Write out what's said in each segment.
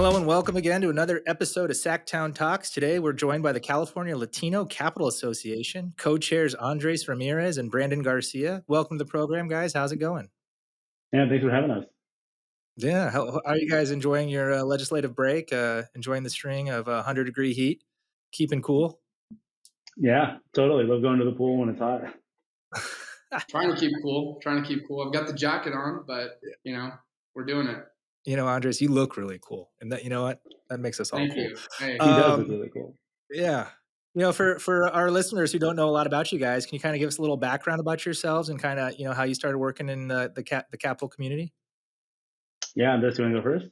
Hello and welcome again to another episode of SacTown Talks. Today we're joined by the California Latino Capital Association, co-chairs Andres Ramirez and Brandon Garcia. Welcome to the program, guys. How's it going? Yeah, thanks for having us. Yeah, how are you guys enjoying your legislative break? Enjoying the string of 100-degree heat? Keeping cool? Yeah, totally. Love going to the pool when it's hot. Trying to keep cool. I've got the jacket on, but we're doing it. Andres, you look really cool, and that that makes us all Thank cool. you. Hey. He does look really cool. Yeah. For our listeners who don't know a lot about you guys, can you kind of give us a little background about yourselves and kind of, how you started working in the capital community? Yeah, Andres, you want to go first?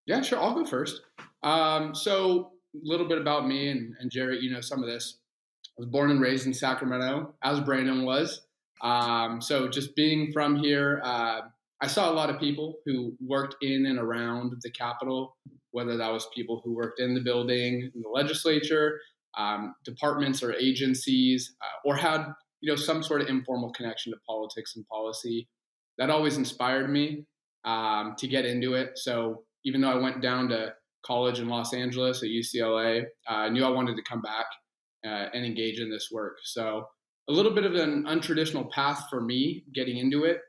Yeah, sure. I'll go first. So a little bit about me and Jarrett, some of this. I was born and raised in Sacramento, as Brandon was. So just being from here, I saw a lot of people who worked in and around the Capitol, whether that was people who worked in the building, in the legislature, departments or agencies, or had some sort of informal connection to politics and policy. That always inspired me to get into it. So even though I went down to college in Los Angeles at UCLA, I knew I wanted to come back and engage in this work. So a little bit of an untraditional path for me getting into it.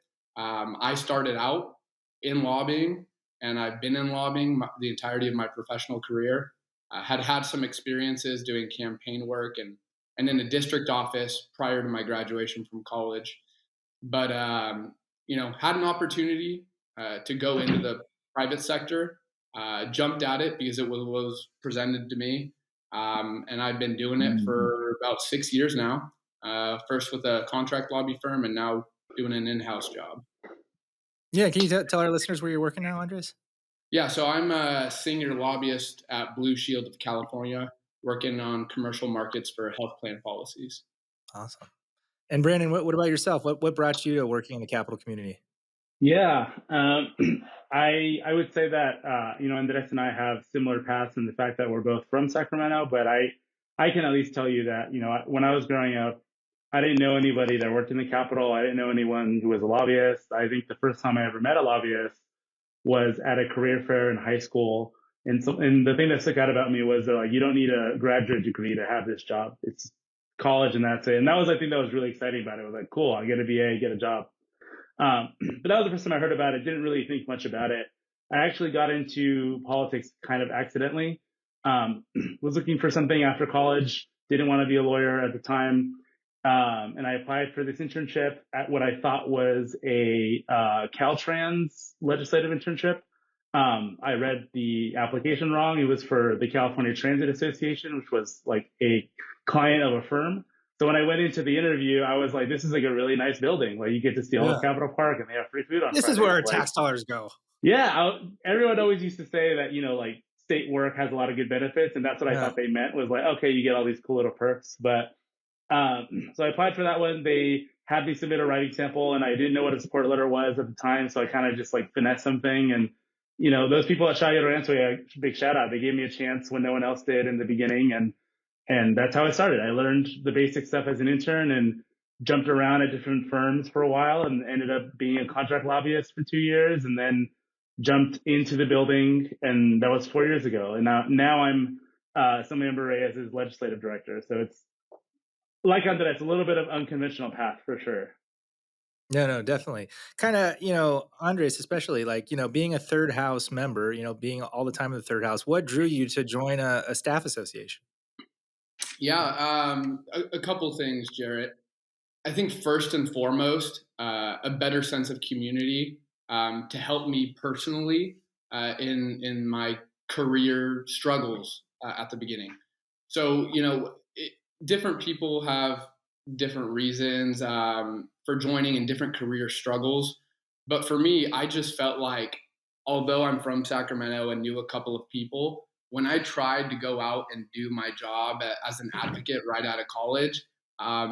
I started out in lobbying, and I've been in lobbying the entirety of my professional career. I had some experiences doing campaign work and in a district office prior to my graduation from college. But, had an opportunity to go into the private sector, jumped at it because it was presented to me. And I've been doing it for about 6 years now, first with a contract lobby firm and now doing an in-house job. Yeah, can you tell our listeners where you're working now, Andres? Yeah, so I'm a senior lobbyist at Blue Shield of California, working on commercial markets for health plan policies. Awesome. And Brandon, what about yourself? What brought you to working in the capital community? Yeah, I would say that Andres and I have similar paths in the fact that we're both from Sacramento. But I can at least tell you that when I was growing up, I didn't know anybody that worked in the Capitol. I didn't know anyone who was a lobbyist. I think the first time I ever met a lobbyist was at a career fair in high school. And the thing that stuck out about me was you don't need a graduate degree to have this job. It's college and that's it. And I think that was really exciting about it. It was like, cool, I get a BA, get a job. But that was the first time I heard about it. Didn't really think much about it. I actually got into politics kind of accidentally. Was looking for something after college. Didn't want to be a lawyer at the time. And I applied for this internship at what I thought was a Caltrans legislative internship. I read the application wrong. It was for the California Transit Association, which was like a client of a firm. So when I went into the interview, I was like, this is like a really nice building. Like you get to see all of Capitol Park and they have free food on This Fridays. is where our tax dollars go. Yeah. Everyone always used to say that, like state work has a lot of good benefits. And that's what I thought they meant was like, okay, you get all these cool little perks. But so I applied for that one. They had me submit a writing sample and I didn't know what a support letter was at the time. So I kind of just like finessed something. And, those people at Shia Lorenzo, big shout out. They gave me a chance when no one else did in the beginning. And that's how I started. I learned the basic stuff as an intern and jumped around at different firms for a while and ended up being a contract lobbyist for 2 years and then jumped into the building. And that was 4 years ago. And now I'm Assembly Reyes' legislative director. So it's like Andres, it's a little bit of unconventional path for sure. No, definitely. Kind of, Andres, especially like, being a third house member, being all the time in the third house, what drew you to join a staff association? Yeah, a couple things, Jarrett. I think first and foremost, a better sense of community to help me personally in my career struggles at the beginning. So, different people have different reasons for joining and different career struggles. But for me, I just felt like, although I'm from Sacramento and knew a couple of people, when I tried to go out and do my job as an advocate right out of college,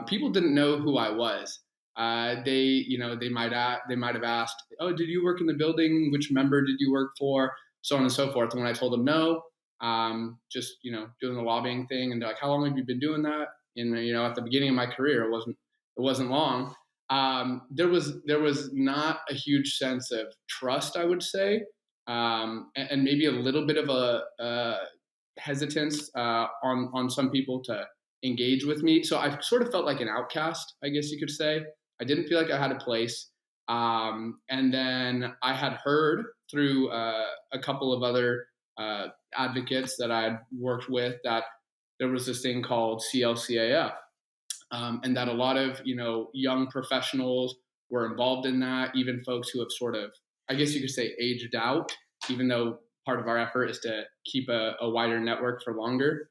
people didn't know who I was. They might have asked, "Oh, did you work in the building? Which member did you work for?" So on and so forth. And when I told them no, just doing the lobbying thing, and they're like, "How long have you been doing that?" And at the beginning of my career, it wasn't long. There was not a huge sense of trust, I would say. and maybe a little bit of a hesitance on some people to engage with me. So I sort of felt like an outcast, I guess you could say. I didn't feel like I had a place. And then I had heard through a couple of other advocates that I'd worked with that there was this thing called CLCAF, and that a lot of young professionals were involved in that, even folks who have sort of, I guess you could say, aged out, even though part of our effort is to keep a wider network for longer.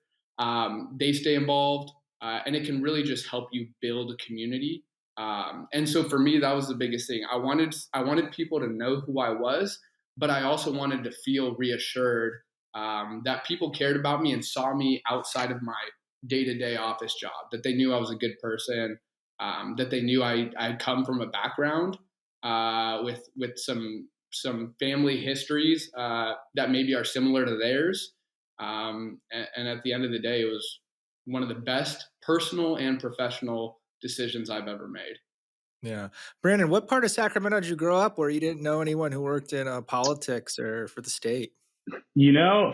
They stay involved, and it can really just help you build a community. And so for me, that was the biggest thing. I wanted people to know who I was, but I also wanted to feel reassured that people cared about me and saw me outside of my day-to-day office job, that they knew I was a good person, that they knew I'd come from a background with some family histories that maybe are similar to theirs. And at the end of the day, it was one of the best personal and professional decisions I've ever made. Yeah. Brandon, what part of Sacramento did you grow up where you didn't know anyone who worked in politics or for the state?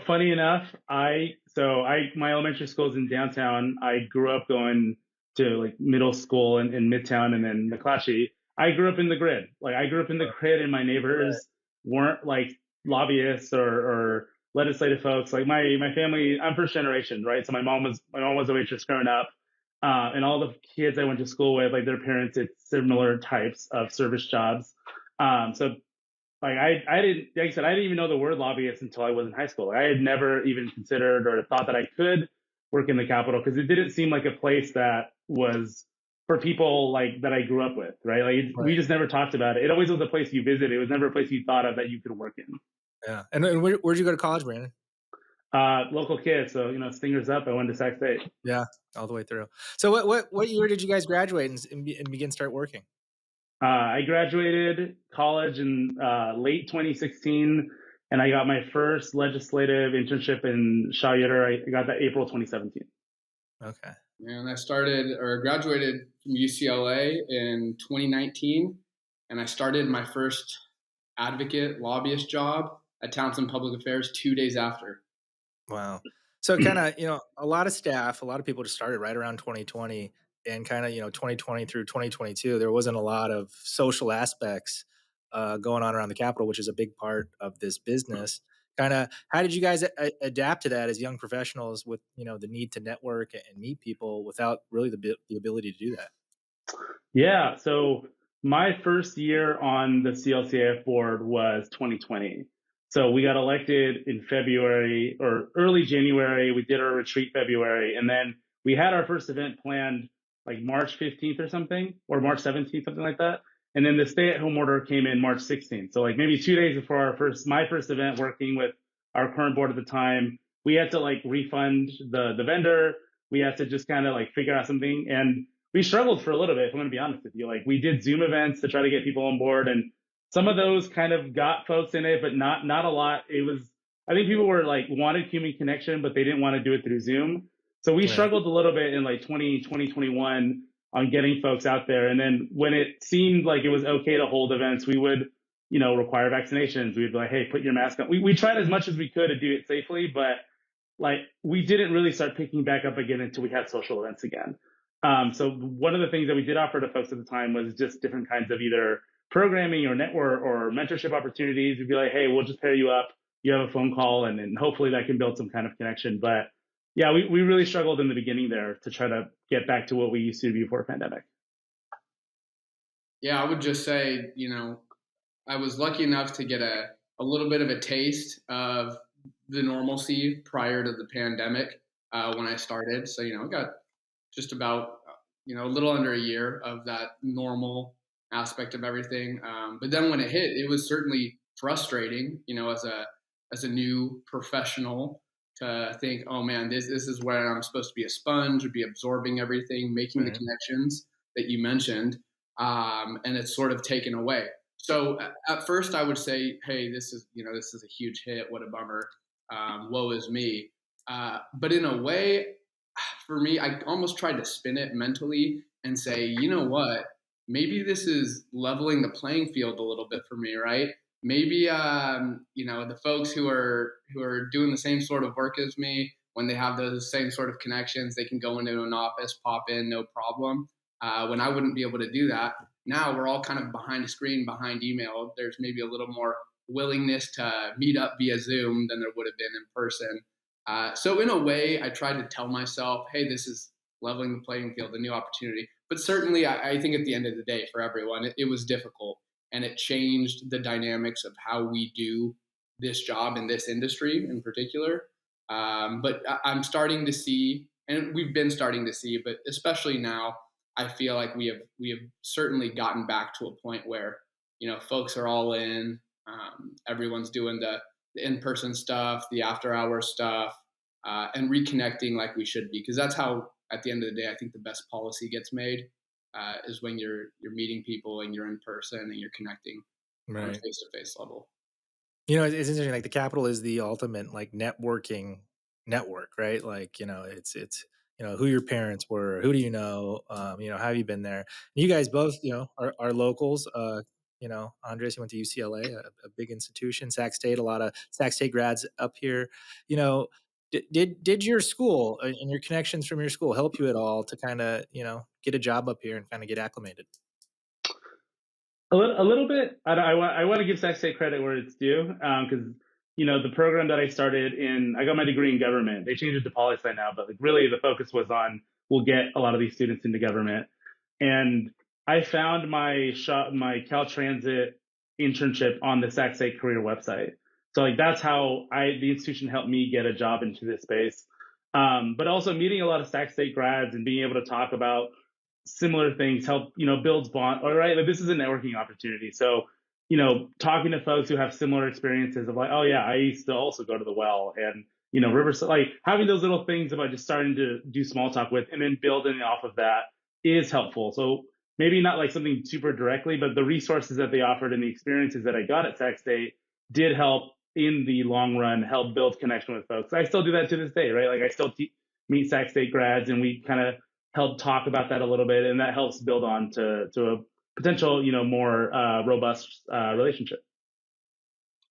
Funny enough, my elementary school is in downtown. I grew up going to like middle school in Midtown and then McClatchy. I grew up in the grid. Like I grew up in the grid, and my neighbors weren't like lobbyists or legislative folks. Like my family, I'm first generation, right? So my mom was a waitress growing up, and all the kids I went to school with, like their parents did similar types of service jobs. So like I didn't, like I said, I didn't even know the word lobbyist until I was in high school. I had never even considered or thought that I could work in the Capitol because it didn't seem like a place that was for people like that I grew up with, right? Like we just never talked about it. It always was a place you visited. It was never a place you thought of that you could work in. Yeah. And where'd you go to college, Brandon? Local kid, so Stingers up. I went to Sac State. Yeah, all the way through. So what year did you guys graduate and begin start working? I graduated college in late 2016, and I got my first legislative internship in Shaw Yitter. I got that April 2017. Okay. And I graduated from UCLA in 2019, and I started my first advocate lobbyist job at Townsend Public Affairs 2 days after. Wow. So kind of, a lot of people just started right around 2020, and kind of, 2020 through 2022, there wasn't a lot of social aspects going on around the Capitol, which is a big part of this business. Kind of, how did you guys adapt to that as young professionals with, the need to network and meet people without really the ability to do that? Yeah. So my first year on the CLCAF board was 2020. So we got elected in February or early January. We did our retreat February, and then we had our first event planned like March 15th or something, or March 17th, something like that. And then the stay-at-home order came in March 16th. So like maybe 2 days before my first event, working with our current board at the time, we had to like refund the vendor. We had to just kind of like figure out something, and we struggled for a little bit, if I'm going to be honest with you. Like we did Zoom events to try to get people on board, and some of those kind of got folks in it, but not a lot. I think people were like wanted human connection, but they didn't want to do it through Zoom. So we struggled a little bit in like 2021 on getting folks out there. And then when it seemed like it was okay to hold events, we would, require vaccinations. We'd be like, hey, put your mask on. We tried as much as we could to do it safely, but like we didn't really start picking back up again until we had social events again. So one of the things that we did offer to folks at the time was just different kinds of either programming or network or mentorship opportunities. We'd be like, hey, we'll just pair you up. You have a phone call, and then hopefully that can build some kind of connection. But yeah, we really struggled in the beginning there to try to get back to what we used to be before pandemic. Yeah, I would just say, I was lucky enough to get a little bit of a taste of the normalcy prior to the pandemic when I started. So, I got just about, a little under a year of that normal aspect of everything. But then when it hit, it was certainly frustrating, as a new professional to think, oh man, this is where I'm supposed to be a sponge, be absorbing everything, making the connections that you mentioned, and it's sort of taken away. So at first I would say, hey, this is a huge hit. What a bummer. Woe is me. But in a way, for me, I almost tried to spin it mentally and say, you know what? Maybe this is leveling the playing field a little bit for me, right? maybe the folks who are doing the same sort of work as me, when they have those same sort of connections, they can go into an office, pop in, no problem. When I wouldn't be able to do that, now we're all kind of behind a screen, behind email. There's maybe a little more willingness to meet up via Zoom than there would have been in person. So in a way, I tried to tell myself, hey, this is leveling the playing field, a new opportunity. But certainly, I think at the end of the day, for everyone, it was difficult, and it changed the dynamics of how we do this job in this industry in particular. But I'm starting to see, and we've been starting to see, but especially now, I feel like we have certainly gotten back to a point where folks are all in. Everyone's doing the in-person stuff, the after-hour stuff, and reconnecting like we should be, because that's how, at the end of the day, I think the best policy gets made, is when you're meeting people and you're in person and you're connecting on a Right. face-to-face level. It's interesting. Like the Capitol is the ultimate like networking network, right? Like it's who your parents were, who do you know, how have you been there? You guys both, are locals. Andres, you went to UCLA, a big institution. Sac State, a lot of Sac State grads up here. You know, did your school and your connections from your school help you at all to kind of get a job up here and kind of get acclimated? A little bit. I want to give Sac State credit where it's due, because the program that I started in, I got my degree in government. They changed it to poli sci now, but like really the focus was on we'll get a lot of these students into government. And I found my Caltransit internship on the Sac State career website. So like that's how the institution helped me get a job into this space. But also meeting a lot of Sac State grads and being able to talk about similar things help builds bond. All right, like this is a networking opportunity. So talking to folks who have similar experiences of like, oh yeah, I used to also go to the well, and Riverside, like having those little things about just starting to do small talk with and then building off of that is helpful. So maybe not like something super directly, but the resources that they offered and the experiences that I got at Sac State did help in the long run, help build connection with folks. I still do that to this day, right? Like I still meet Sac State grads, and we kind of help talk about that a little bit, and that helps build on to a potential, more robust relationship.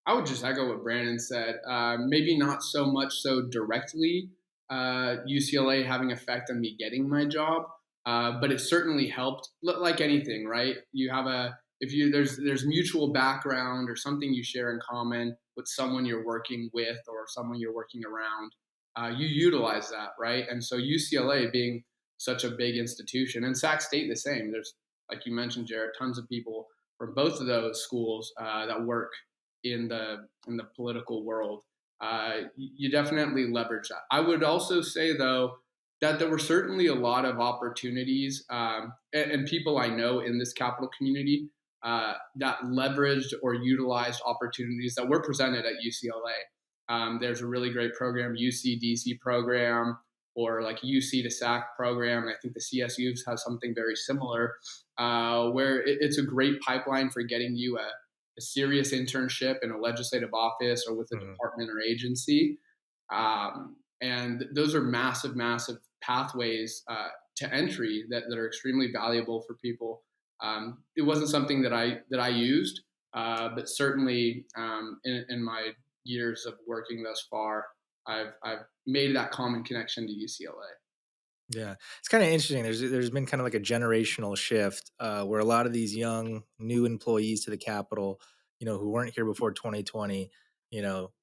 I would just echo what Brandon said. Maybe not so much so directly UCLA having effect on me getting my job, but it certainly helped. Like anything, right? You have there's mutual background or something you share in common with someone you're working with or someone you're working around. You utilize that, right? And so UCLA being such a big institution, and Sac State the same. There's, like you mentioned, Jared, tons of people from both of those schools that work in the political world. You definitely leverage that. I would also say, though, that there were certainly a lot of opportunities and people I know in this Capital community that leveraged or utilized opportunities that were presented at UCLA. There's a really great program, UC-DC program, or like UC to SAC program. And I think the CSUs have something very similar, where it's a great pipeline for getting you a serious internship in a legislative office or with a department or agency. And those are massive, massive pathways to entry that are extremely valuable for people. It wasn't something that I used, but certainly in my years of working thus far, I've made that common connection to UCLA. Yeah, it's kind of interesting. There's been kind of like a generational shift where a lot of these young new employees to the Capitol, who weren't here before 2020,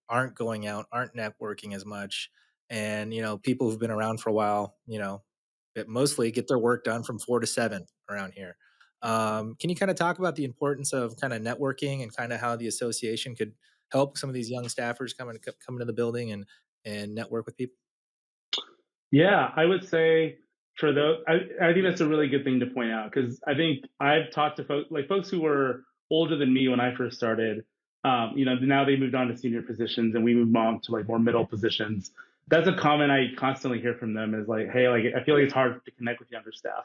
aren't going out, aren't networking as much, and people who've been around for a while, that mostly get their work done from 4 to 7 around here. Can you kind of talk about the importance of kind of networking and kind of how the association could help some of these young staffers come into the building and network with people? Yeah, I would say for those, I think that's a really good thing to point out, because I think I've talked to folks who were older than me when I first started. Now they moved on to senior positions, and we moved on to like more middle positions. That's a comment I constantly hear from them, is like, hey, like I feel like it's hard to connect with younger staff.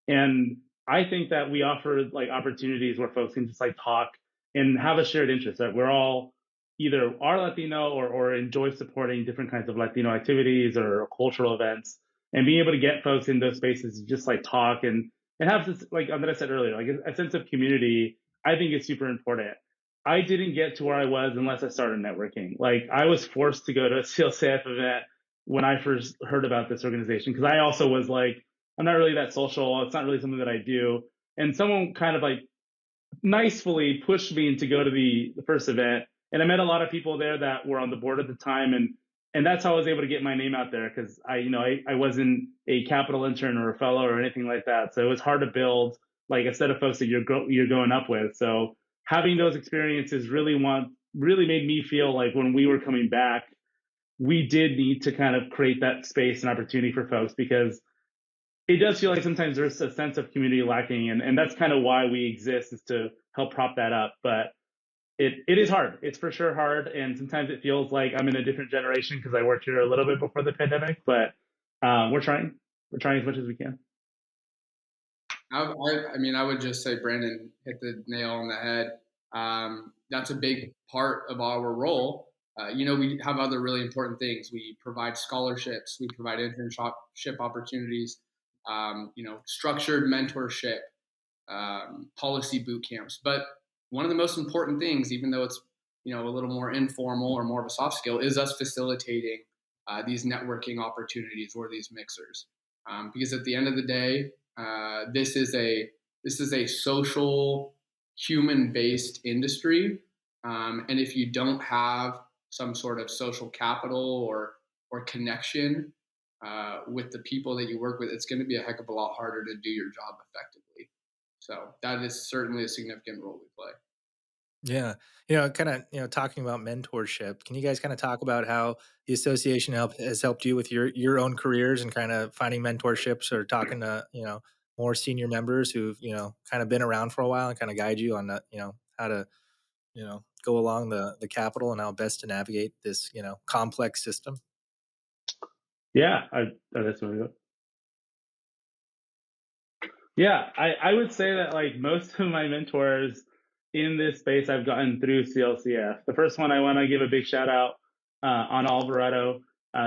And I think that we offer like opportunities where folks can just like talk and have a shared interest, that we're all either are Latino or enjoy supporting different kinds of Latino activities or cultural events, and being able to get folks in those spaces to just like talk and have this, like that I said earlier, like a sense of community, I think is super important. I didn't get to where I was unless I started networking. Like I was forced to go to a CLCAF event when I first heard about this organization because I also was like, I'm not really that social. It's not really something that I do. And someone kind of like nicely pushed me to go to the first event. And I met a lot of people there that were on the board at the time. And that's how I was able to get my name out there because I wasn't a capital intern or a fellow or anything like that. So it was hard to build like a set of folks that you're going up with. So having those experiences really made me feel like when we were coming back, we did need to kind of create that space and opportunity for folks because it does feel like sometimes there's a sense of community lacking, and that's kind of why we exist, is to help prop that up. But it is hard. It's for sure hard, and sometimes it feels like I'm in a different generation because I worked here a little bit before the pandemic. But we're trying. We're trying as much as we can. I mean, I would just say Brandon hit the nail on the head. That's a big part of our role. We have other really important things. We provide scholarships. We provide internship opportunities. Structured mentorship, policy boot camps. But one of the most important things, even though it's a little more informal or more of a soft skill, is us facilitating these networking opportunities or these mixers. Because at the end of the day, this is a social, human-based industry, and if you don't have some sort of social capital or connection with the people that you work with, it's going to be a heck of a lot harder to do your job effectively. So that is certainly a significant role we play. Yeah. Kind of, talking about mentorship, can you guys kind of talk about how the association has helped you with your own careers and kind of finding mentorships or talking to, more senior members who've, kind of been around for a while and kind of guide you on that, how to, go along the capital and how best to navigate this, complex system? Yeah, that's what I got. Yeah, I would say that like most of my mentors in this space I've gotten through CLCF. The first one I want to give a big shout out on Alvarado.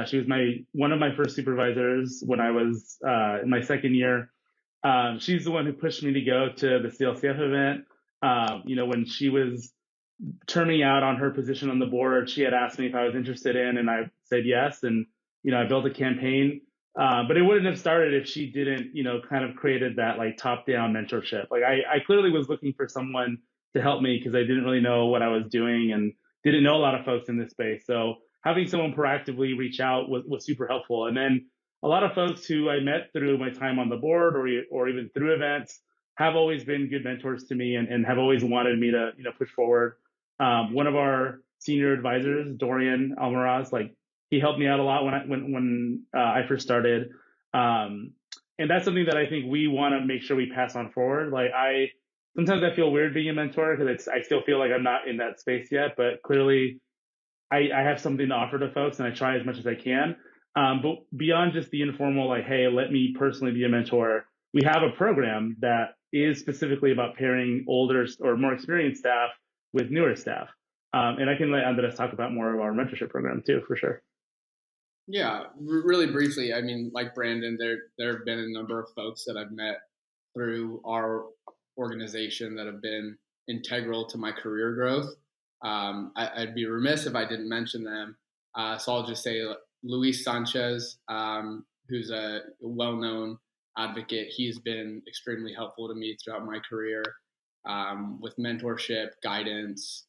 She was one of my first supervisors when I was in my second year. She's the one who pushed me to go to the CLCF event. When she was terming out on her position on the board, she had asked me if I was interested in, and I said yes. And I built a campaign. But it wouldn't have started if she didn't, kind of created that like top-down mentorship. Like I clearly was looking for someone to help me because I didn't really know what I was doing and didn't know a lot of folks in this space. So having someone proactively reach out was super helpful. And then a lot of folks who I met through my time on the board or even through events have always been good mentors to me and have always wanted me to, push forward. One of our senior advisors, Dorian Almaraz, like he helped me out a lot when I first started. And that's something that I think we want to make sure we pass on forward. Like sometimes I feel weird being a mentor because I still feel like I'm not in that space yet, but clearly I have something to offer to folks and I try as much as I can. But beyond just the informal, like, hey, let me personally be a mentor, we have a program that is specifically about pairing older or more experienced staff with newer staff. And I can let Andres talk about more of our mentorship program too, for sure. Yeah, really briefly. I mean, like Brandon, there have been a number of folks that I've met through our organization that have been integral to my career growth. I'd be remiss if I didn't mention them. So I'll just say Luis Sanchez, who's a well-known advocate. He's been extremely helpful to me throughout my career with mentorship, guidance,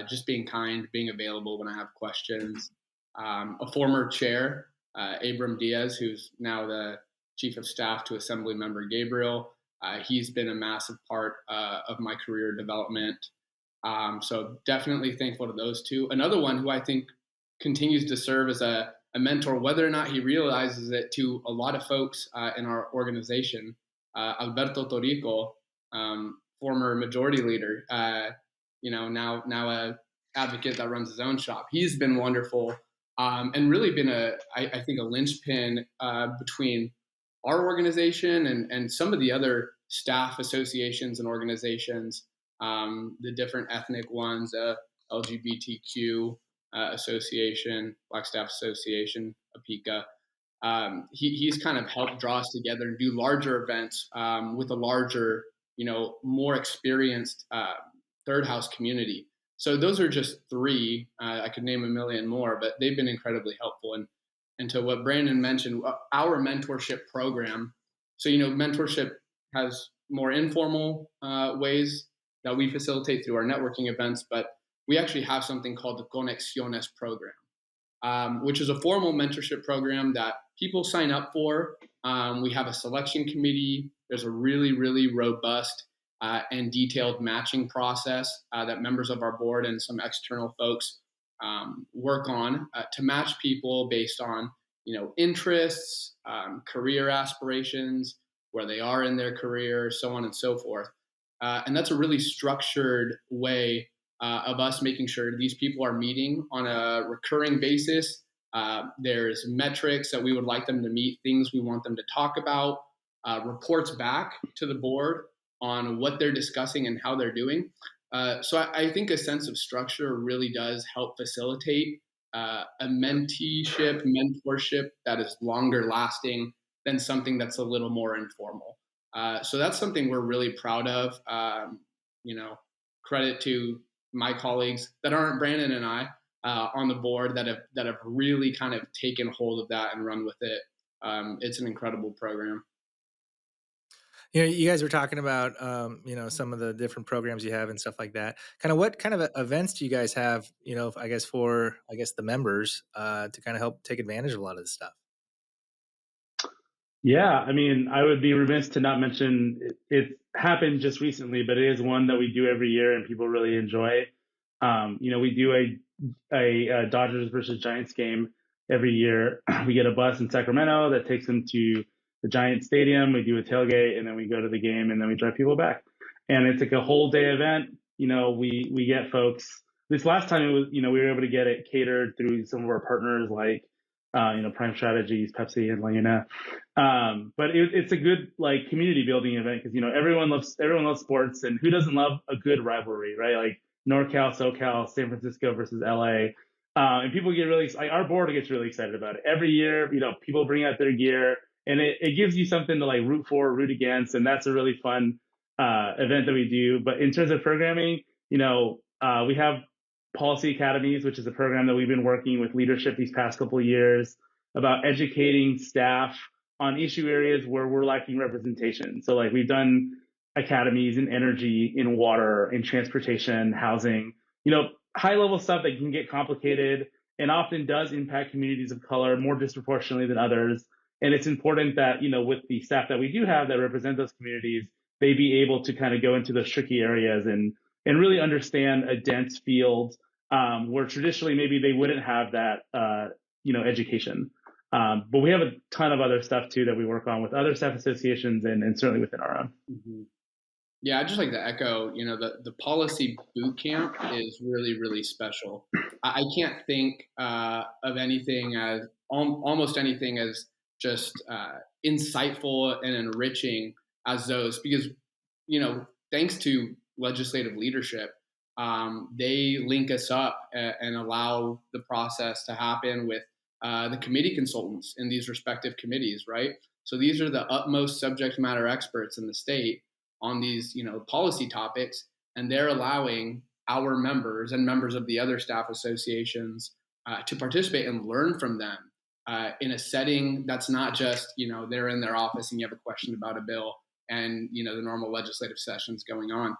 just being kind, being available when I have questions. A former chair, Abram Diaz, who's now the chief of staff to Assembly Member Gabriel. He's been a massive part of my career development. So definitely thankful to those two. Another one who I think continues to serve as a mentor, whether or not he realizes it, to a lot of folks in our organization, Alberto Torico, former majority leader, now a advocate that runs his own shop. He's been wonderful and really been I think a linchpin between our organization and some of the other staff associations and organizations, the different ethnic ones, LGBTQ Association, Black Staff Association, APICA. He's kind of helped draw us together and do larger events with a larger, more experienced third house community. So those are just three. I could name a million more, but they've been incredibly helpful. And to what Brandon mentioned, our mentorship program. So, mentorship has more informal ways that we facilitate through our networking events, but we actually have something called the Conexiones program, which is a formal mentorship program that people sign up for. We have a selection committee. There's a really, really robust and detailed matching process that members of our board and some external folks work on to match people based on, interests, career aspirations, where they are in their career, so on and so forth. And that's a really structured way of us making sure these people are meeting on a recurring basis. There's metrics that we would like them to meet, things we want them to talk about, reports back to the board on what they're discussing and how they're doing. So I think a sense of structure really does help facilitate a mentorship that is longer lasting than something that's a little more informal. So that's something we're really proud of. Credit to my colleagues that aren't Brandon and I on the board that have really kind of taken hold of that and run with it. It's an incredible program. You guys were talking about, some of the different programs you have and stuff like that. Kind of what kind of events do you guys have, for the members to kind of help take advantage of a lot of this stuff? Yeah, I mean, I would be remiss to not mention it happened just recently, but it is one that we do every year and people really enjoy. We do a Dodgers versus Giants game every year. We get a bus in Sacramento that takes them to the Giants stadium. We do a tailgate and then we go to the game and then we drive people back. And it's like a whole day event. We get folks. This last time it was, we were able to get it catered through some of our partners like Prime Strategies, Pepsi, and Laguna. But it's a good community building event because everyone loves sports, and who doesn't love a good rivalry, right? Like NorCal, SoCal, San Francisco versus LA, and people get really our board gets really excited about it every year. People bring out their gear, and it gives you something to root for, root against, and that's a really fun event that we do. But in terms of programming, we have Policy Academies, which is a program that we've been working with leadership these past couple of years about educating staff on issue areas where we're lacking representation. So we've done academies in energy, in water, in transportation, housing, high level stuff that can get complicated and often does impact communities of color more disproportionately than others. And it's important that, with the staff that we do have that represent those communities, they be able to kind of go into those tricky areas and really understand a dense field where traditionally maybe they wouldn't have that, education. But we have a ton of other stuff too that we work on with other staff associations and certainly within our own. Mm-hmm. Yeah, I'd just like to echo, the policy boot camp is really, really special. I can't think of anything as almost anything as just insightful and enriching as those because, thanks to legislative leadership, they link us up and allow the process to happen with the committee consultants in these respective committees, right? So these are the utmost subject matter experts in the state on these, policy topics, and they're allowing our members and members of the other staff associations to participate and learn from them in a setting that's not just, they're in their office and you have a question about a bill and, the normal legislative sessions going on.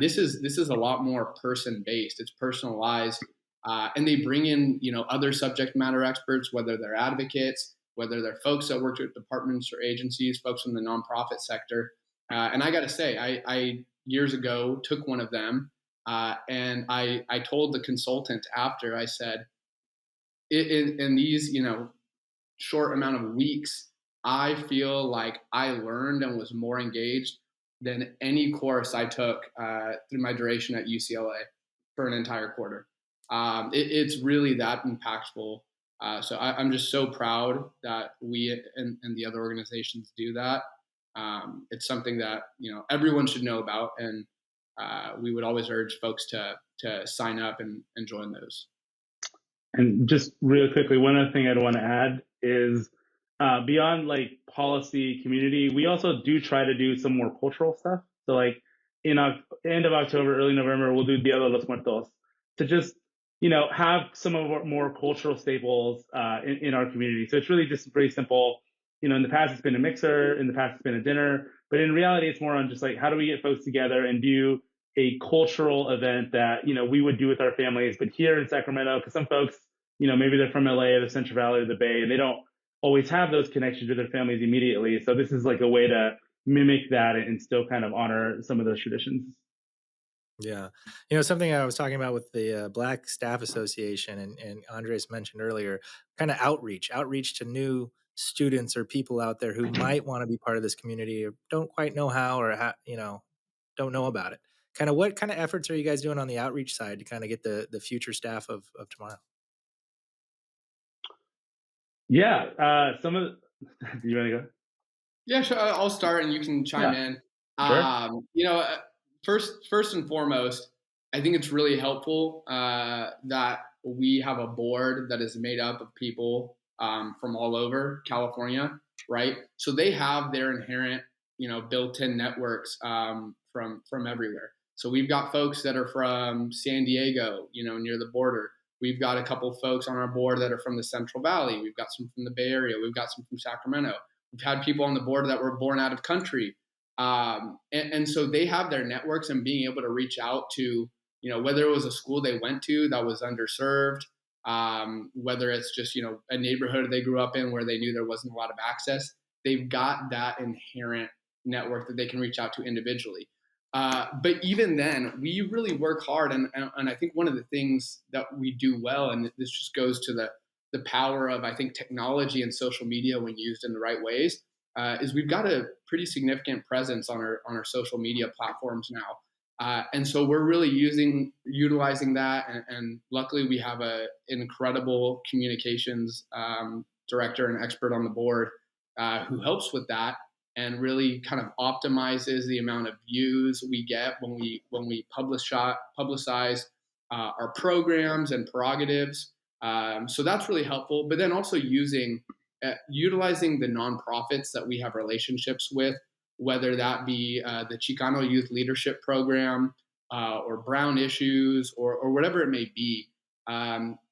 This is a lot more person-based. It's personalized, and they bring in other subject matter experts, whether they're advocates, whether they're folks that work with departments or agencies, folks in the nonprofit sector. And I got to say, I years ago took one of them, and I told the consultant after, I said, in these short amount of weeks, I feel like I learned and was more engaged than any course I took through my duration at UCLA for an entire quarter. It's really that impactful. So I'm just so proud that we and the other organizations do that. It's something that everyone should know about, and we would always urge folks to sign up and join those. And just real quickly, one other thing I'd want to add is beyond policy community, we also do try to do some more cultural stuff. So in end of October, early November, we'll do Dia de los Muertos. to just, you know, have some of our more cultural staples in our community. So it's really just pretty simple. You know, in the past it's been a mixer, in the past it's been a dinner, but in reality it's more on just like, how do we get folks together and do a cultural event that, you know, we would do with our families, but here in Sacramento, because some folks, you know, maybe they're from LA or the Central Valley or the Bay, and they don't always have those connections with their families immediately. So this is like a way to mimic that and still kind of honor some of those traditions. Yeah. You know, something I was talking about with the Black Staff Association and Andres mentioned earlier, kind of outreach to new students or people out there who might want to be part of this community or don't quite know how or you know, don't know about it. Kind of what kind of efforts are you guys doing on the outreach side to kind of get the future staff of tomorrow? Yeah. Some of do you want to go? Yeah, sure. I'll start and you can chime Yeah, in. sure. You know, first and foremost, I think it's really helpful that we have a board that is made up of people from all over California, right? So they have their inherent, you know, built-in networks from everywhere. So we've got folks that are from San Diego, you know, near the border. We've got a couple folks on our board that are from the Central Valley. We've got some from the Bay Area. We've got some from Sacramento. We've had people on the board that were born out of country. And so they have their networks and being able to reach out to, you know, whether it was a school they went to that was underserved, whether it's just, you know, a neighborhood they grew up in where they knew there wasn't a lot of access, they've got that inherent network that they can reach out to individually. But even then, we really work hard. And I think one of the things that we do well, and this just goes to the power of, I think, technology and social media when used in the right ways, is we've got a pretty significant presence on our social media platforms now. And so we're really utilizing that. And luckily, we have an incredible communications director and expert on the board who helps with that and really kind of optimizes the amount of views we get when we publicize our programs and prerogatives. So that's really helpful. But then also utilizing the nonprofits that we have relationships with, whether that be the Chicano Youth Leadership Program or Brown Issues or whatever it may be.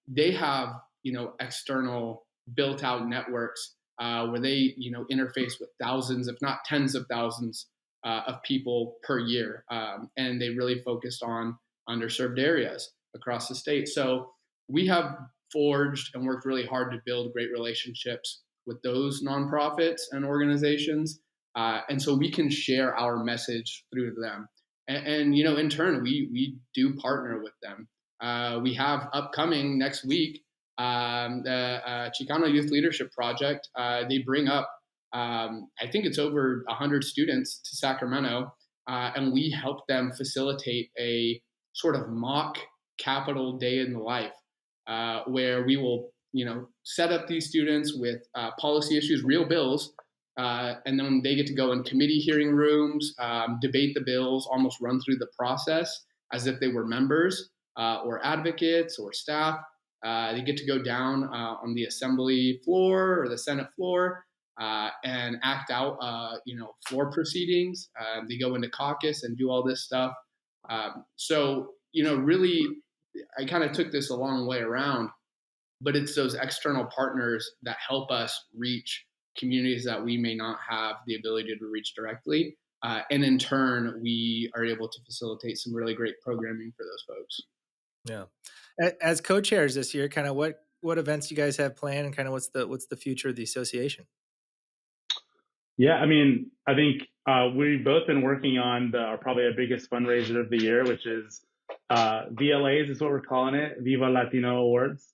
They have, you know, external built out networks where they, you know, interface with thousands, if not tens of thousands of people per year. And they really focused on underserved areas across the state. So we have forged and worked really hard to build great relationships with those nonprofits and organizations. And so we can share our message through them. And you know, in turn, we do partner with them. We have upcoming next week the Chicano Youth Leadership Project. They bring up, I think it's over 100 students to Sacramento, and we help them facilitate a sort of mock Capitol Day in the life, where we will, you know, set up these students with policy issues, real bills, and then they get to go in committee hearing rooms, debate the bills, almost run through the process as if they were members or advocates or staff. They get to go down on the assembly floor or the Senate floor and act out, you know, floor proceedings. They go into caucus and do all this stuff. So, you know, really, I kind of took this a long way around, but it's those external partners that help us reach communities that we may not have the ability to reach directly. And in turn, we are able to facilitate some really great programming for those folks. Yeah. As co-chairs this year, kind of what events you guys have planned and kind of what's the future of the association? Yeah, I mean, I think we've both been working on probably our biggest fundraiser of the year, which is VLAs is what we're calling it, Viva Latino Awards.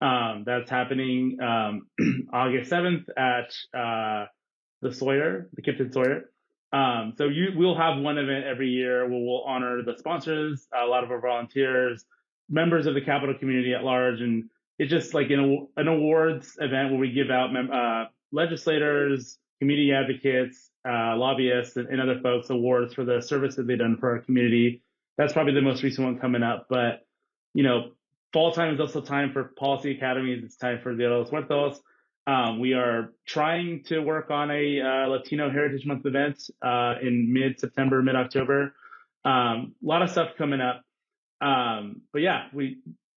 That's happening August 7th at the Kipton Sawyer. So we'll have one event every year where we'll honor the sponsors, a lot of our volunteers, members of the Capitol community at large, and it's just like an awards event where we give out legislators, community advocates, lobbyists, and other folks awards for the service that they've done for our community. That's probably the most recent one coming up. But, you know, fall time is also time for policy academies. It's time for the Los Muertos. We are trying to work on a Latino Heritage Month event in mid-September, mid-October. A lot of stuff coming up. But yeah,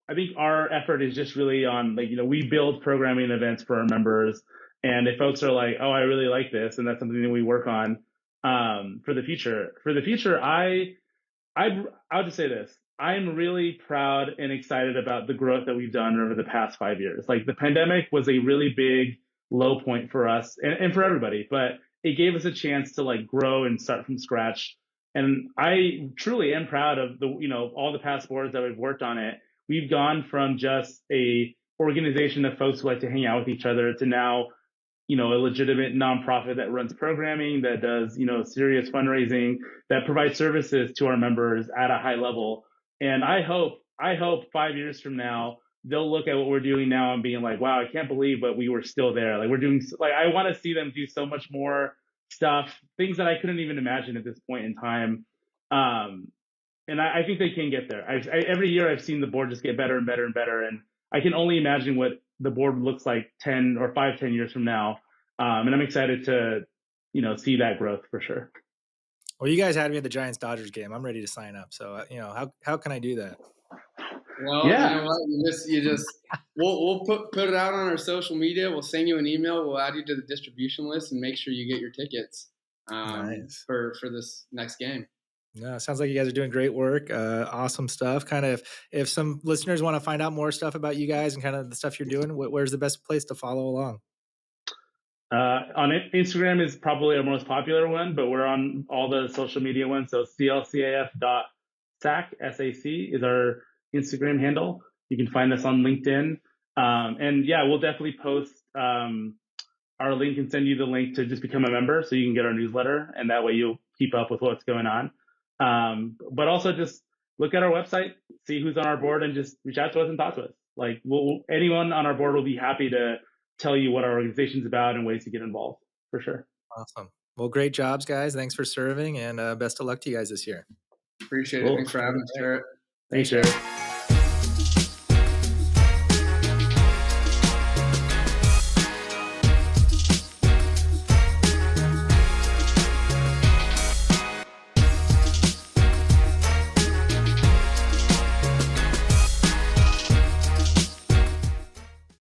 I think our effort is just really on like, we build programming events for our members. And if folks are like, oh, I really like this, and that's something that we work on for the future. For the future, I'll just say this. I'm really proud and excited about the growth that we've done over the past 5 years. Like the pandemic was a really big low point for us and for everybody, but it gave us a chance to like grow and start from scratch. And I truly am proud of all the past boards that we've worked on it. We've gone from just a organization of folks who like to hang out with each other to now a legitimate nonprofit that runs programming, that does, serious fundraising, that provides services to our members at a high level. And I hope 5 years from now, they'll look at what we're doing now and being like, wow, I can't believe, but we were still there. Like I want to see them do so much more stuff, things that I couldn't even imagine at this point in time. And I think they can get there. Every year I've seen the board just get better and better and better. And I can only imagine what the board looks like 10 or 5-10 years from now. And I'm excited to, see that growth for sure. Well, you guys had me at the Giants Dodgers game. I'm ready to sign up. So, how can I do that? Well, yeah. You know what? We'll put it out on our social media. We'll send you an email. We'll add you to the distribution list and make sure you get your tickets nice. for this next game. No, it sounds like you guys are doing great work. Awesome stuff. Kind of, if some listeners want to find out more stuff about you guys and kind of the stuff you're doing, where's the best place to follow along? On Instagram is probably our most popular one, but we're on all the social media ones. So CLCAF.SAC, SAC is our Instagram handle. You can find us on LinkedIn. And yeah, we'll definitely post our link and send you the link to just become a member so you can get our newsletter. And that way you'll keep up with what's going on. But also just look at our website, see who's on our board, and just reach out to us and talk to us. Like anyone on our board will be happy to tell you what our organization's about and ways to get involved, for sure. Awesome. Well, great jobs, guys. Thanks for serving, and best of luck to you guys this year. Appreciate it. Thanks for having us, Jarrett. Thanks, Jarrett.